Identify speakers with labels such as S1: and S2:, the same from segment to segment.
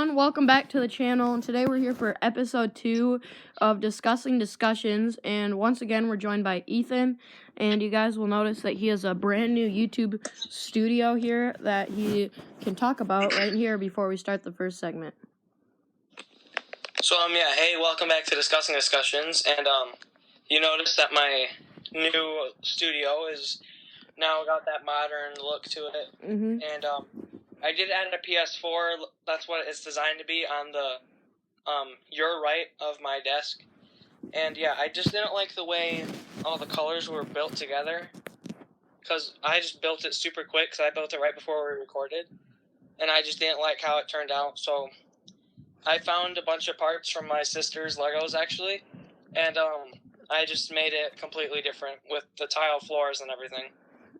S1: everyone, welcome back to the channel, and today we're here for episode 2 of Discussing Discussions, and once again we're joined by Ethan, and you guys will notice that he has a brand new YouTube studio here that he can talk about right here before we start the first segment.
S2: So, hey, welcome back to Discussing Discussions, and, you notice that my new studio is now got that modern look to it, and, I did add a PS4, that's what it's designed to be, on the, your right of my desk, and yeah, I just didn't like the way all the colors were built together, because I just built it super quick, because I built it right before we recorded, and I just didn't like how it turned out, so I found a bunch of parts from my sister's Legos, actually, and, I just made it completely different with the tile floors and everything.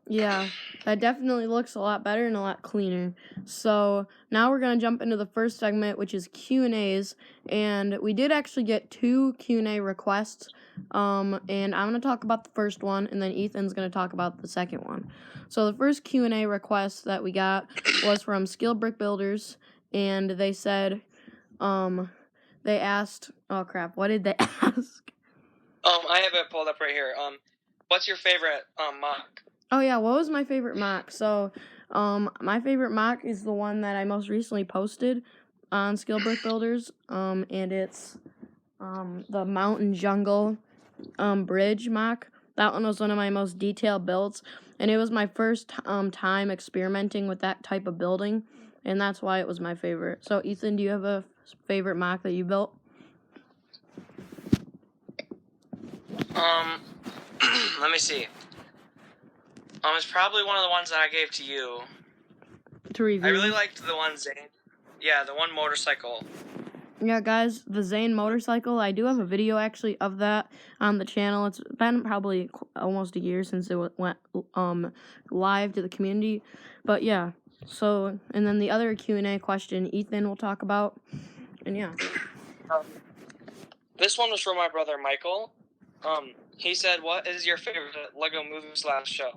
S1: Yeah, that definitely looks a lot better and a lot cleaner. So now we're going to jump into the first segment, which is Q&As, and we did actually get 2 Q&A requests, and I'm going to talk about the first one, and then Ethan's going to talk about the second one. So the first Q&A request that we got was from Skilled Brick Builders, and they said, they asked, oh crap, what did they ask?
S2: I have it pulled up right here. What's your favorite, mock?
S1: Oh yeah, what was my favorite mock? So, my favorite mock is the one that I most recently posted on Skill Brick Builders, and it's, the Mountain Jungle, bridge mock. That one was one of my most detailed builds, and it was my first, time experimenting with that type of building, and that's why it was my favorite. So, Ethan, do you have a favorite mock that you built?
S2: Let me see. It's probably one of the ones that I gave to you.
S1: To review?
S2: I really liked the one Zane. Yeah, the one motorcycle.
S1: Yeah, guys, the Zane motorcycle, I do have a video, actually, of that on the channel. It's been probably almost a year since it went, live to the community. But, yeah. So, and then the other Q&A question Ethan will talk about. And, yeah.
S2: This one was from my brother, Michael. He said, what is your favorite Lego movie/show?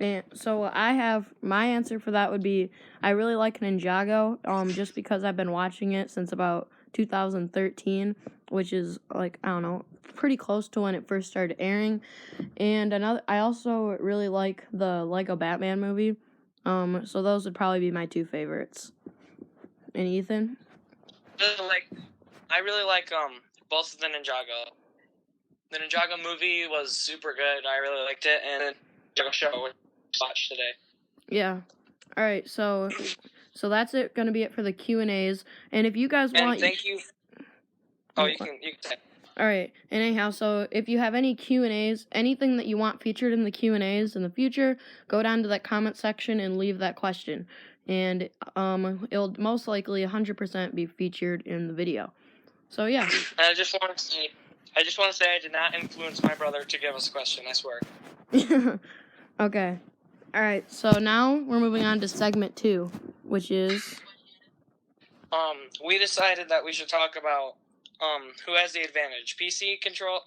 S1: And so I have, my answer for that would be, I really like Ninjago, just because I've been watching it since about 2013, which is, like, I don't know, pretty close to when it first started airing. And I also really like the Lego Batman movie, so those would probably be my 2 favorites. And Ethan?
S2: I really like, both of the Ninjago. The Ninjago movie was super good, I really liked it, and the Ninjago show watched today.
S1: Yeah. All right. So that's it. Going to be it for the Q&As. And if you guys want,
S2: and thank you. Oh, you can say.
S1: All right. And anyhow, so if you have any Q&As, anything that you want featured in the Q&As in the future, go down to that comment section and leave that question, and it'll most likely 100% be featured in the video. So yeah.
S2: And I just want to say I did not influence my brother to give us a question. I swear.
S1: Okay. All right, so now we're moving on to segment 2, which is...
S2: we decided that we should talk about, who has the advantage, PC control,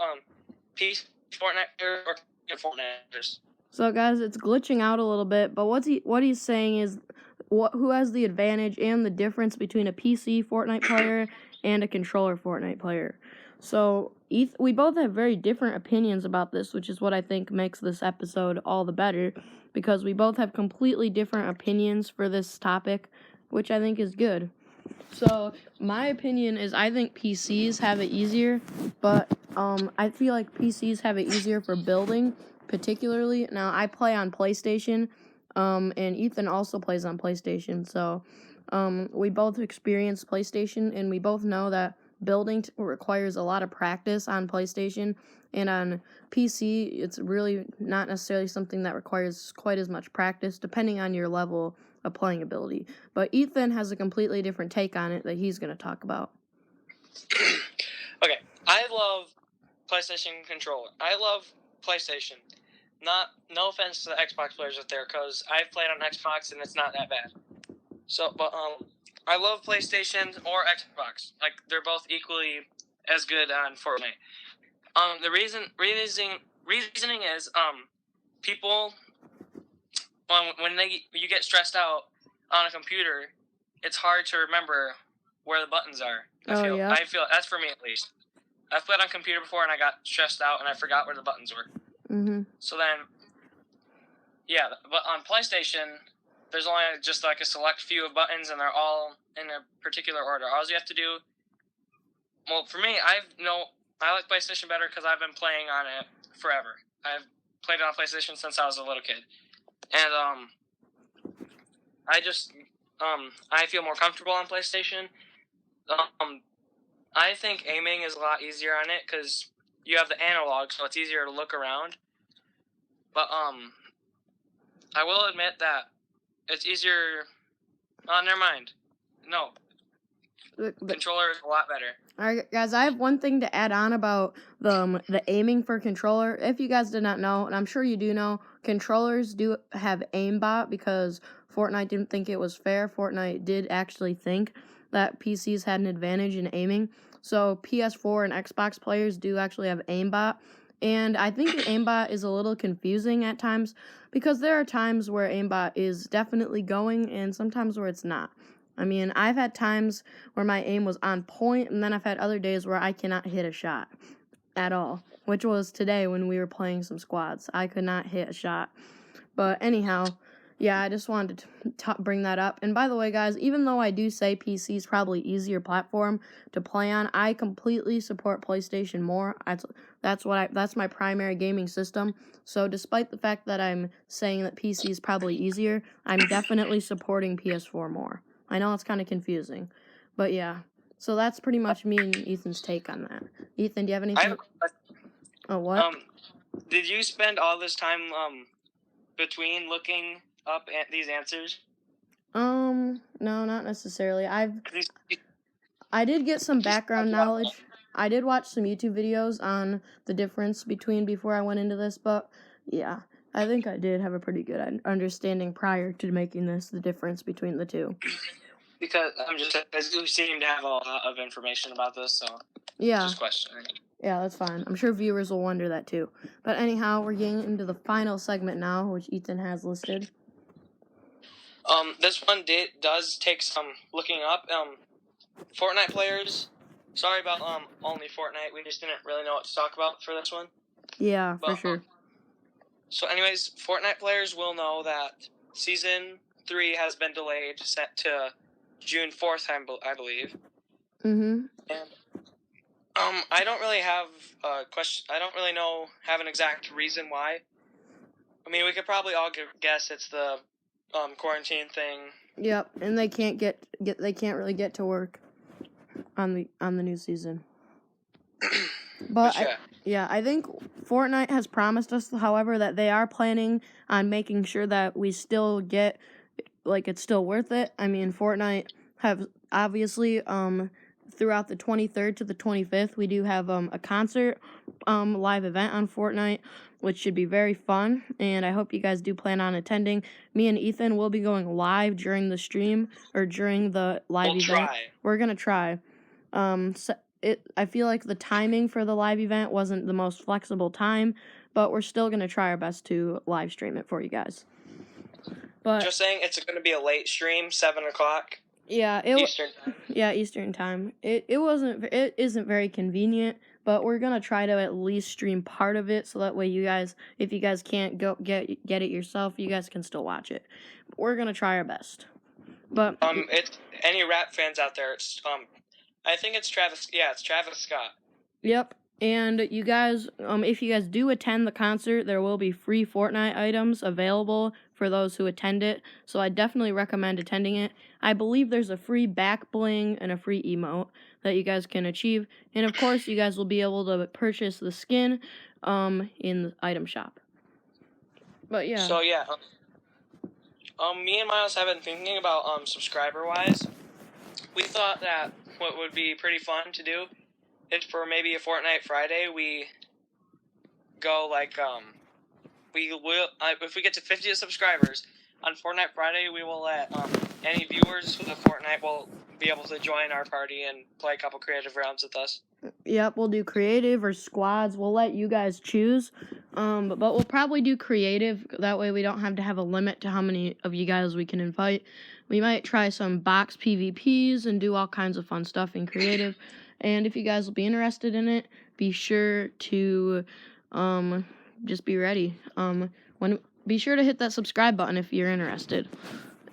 S2: PC Fortnite or Fortniters.
S1: So guys, it's glitching out a little bit, but what he's saying is who has the advantage and the difference between a PC Fortnite player and a controller Fortnite player. So we both have very different opinions about this, which is what I think makes this episode all the better, because we both have completely different opinions for this topic, which I think is good. So my opinion is I think PCs have it easier, but I feel like PCs have it easier for building, particularly. Now, I play on PlayStation, and Ethan also plays on PlayStation, so we both experience PlayStation, and we both know that building requires a lot of practice on PlayStation, and on PC, it's really not necessarily something that requires quite as much practice, depending on your level of playing ability. But Ethan has a completely different take on it that he's going to talk about.
S2: Okay, I love PlayStation controller. I love PlayStation. No offense to the Xbox players out there, because I've played on Xbox and it's not that bad. So, but I love PlayStation or Xbox. Like, they're both equally as good on Fortnite. The reasoning is, people, when you get stressed out on a computer, it's hard to remember where the buttons are.
S1: Yeah.
S2: I feel that's for me at least. I've played on computer before and I got stressed out and I forgot where the buttons were. So then, yeah, but on PlayStation, there's only just like a select few of buttons and they're all in a particular order. All you have to do, well, for me, I like PlayStation better because I've been playing on it forever. I've played it on PlayStation since I was a little kid, and I feel more comfortable on PlayStation. I think aiming is a lot easier on it because you have the analog, so it's easier to look around. But I will admit that it's easier. Oh, never mind. No, controller is a lot better.
S1: All right, guys, I have one thing to add on about the aiming for controller. If you guys did not know, and I'm sure you do know, controllers do have aimbot because Fortnite didn't think it was fair. Fortnite did actually think that PCs had an advantage in aiming. So PS4 and Xbox players do actually have aimbot. And I think the aimbot is a little confusing at times because there are times where aimbot is definitely going and sometimes where it's not. I mean, I've had times where my aim was on point, and then I've had other days where I cannot hit a shot at all, which was today when we were playing some squads. I could not hit a shot. But anyhow, yeah, I just wanted to bring that up. And by the way, guys, even though I do say PC is probably easier platform to play on, I completely support PlayStation more. That's my primary gaming system. So despite the fact that I'm saying that PC is probably easier, I'm definitely supporting PS4 more. I know it's kind of confusing, but yeah. So that's pretty much me and Ethan's take on that. Ethan, do you have anything? Oh, what?
S2: Did you spend all this time between looking up these answers?
S1: No, not necessarily. I did get some background knowledge. I did watch some YouTube videos on the difference before I went into this, but yeah, I think I did have a pretty good understanding prior to making this, the difference between the two.
S2: Because you seem to have a lot of information about this, so
S1: yeah,
S2: just questioning.
S1: Yeah, that's fine. I'm sure viewers will wonder that too. But anyhow, we're getting into the final segment now, which Ethan has listed.
S2: This one does take some looking up. Fortnite players. Sorry about only Fortnite. We just didn't really know what to talk about for this one.
S1: Yeah, for sure.
S2: So, anyways, Fortnite players will know that Season 3 has been delayed, set to June 4th, I believe.
S1: And
S2: I don't really have a question. I don't really have an exact reason why. I mean, we could probably all guess it's the quarantine thing.
S1: Yep, and they can't they can't really get to work on the new season. But I think Fortnite has promised us, however, that they are planning on making sure that we still get, like, it's still worth it. I mean, Fortnite have obviously throughout the 23rd to the 25th, we do have a concert live event on Fortnite, which should be very fun, and I hope you guys do plan on attending. Me and Ethan will be going live during the stream, or during the live event. We're gonna try. I feel like the timing for the live event wasn't the most flexible time, but we're still gonna try our best to live stream it for you guys. But
S2: just saying, it's gonna be a late stream, 7 o'clock.
S1: Yeah,
S2: Eastern time.
S1: Yeah, Eastern time. It isn't very convenient, but we're gonna try to at least stream part of it, so that way you guys, if you guys can't go get it yourself, you guys can still watch it. We're gonna try our best. But
S2: it's any rap fans out there. It's I think it's Travis. Yeah, it's Travis Scott.
S1: Yep. And you guys, if you guys do attend the concert, there will be free Fortnite items available for those who attend it. So I definitely recommend attending it. I believe there's a free back bling and a free emote that you guys can achieve. And of course, you guys will be able to purchase the skin in the item shop. But yeah.
S2: So yeah, me and Miles have been thinking about subscriber-wise. We thought that what would be pretty fun to do is for maybe a Fortnite Friday, we go like we will if we get to 50 subscribers on Fortnite Friday, we will let any viewers who have Fortnite will be able to join our party and play a couple creative rounds with us.
S1: Yep, we'll do creative or squads. We'll let you guys choose. But we'll probably do creative. That way we don't have to have a limit to how many of you guys we can invite. We might try some box PvPs and do all kinds of fun stuff in creative. And if you guys will be interested in it, be sure to just be ready. Be sure to hit that subscribe button if you're interested.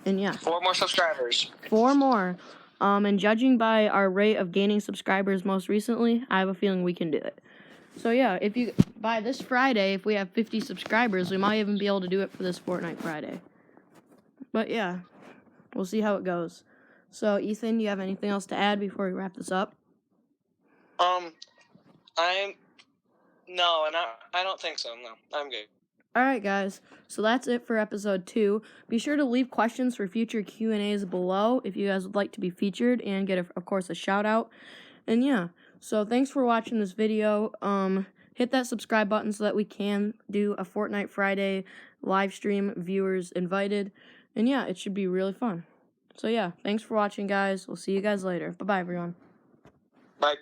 S1: And yeah.
S2: 4 more subscribers.
S1: 4 more. And judging by our rate of gaining subscribers most recently, I have a feeling we can do it. So yeah, by this Friday, if we have 50 subscribers, we might even be able to do it for this Fortnite Friday. But yeah, we'll see how it goes. So Ethan, do you have anything else to add before we wrap this up?
S2: I don't think so. No, I'm good.
S1: Alright guys, so that's it for episode 2. Be sure to leave questions for future Q&As below if you guys would like to be featured and get, of course, a shout out. And yeah, so thanks for watching this video. Hit that subscribe button so that we can do a Fortnite Friday live stream, viewers invited. And yeah, it should be really fun. So yeah, thanks for watching guys. We'll see you guys later. Bye-bye everyone.
S2: Bye.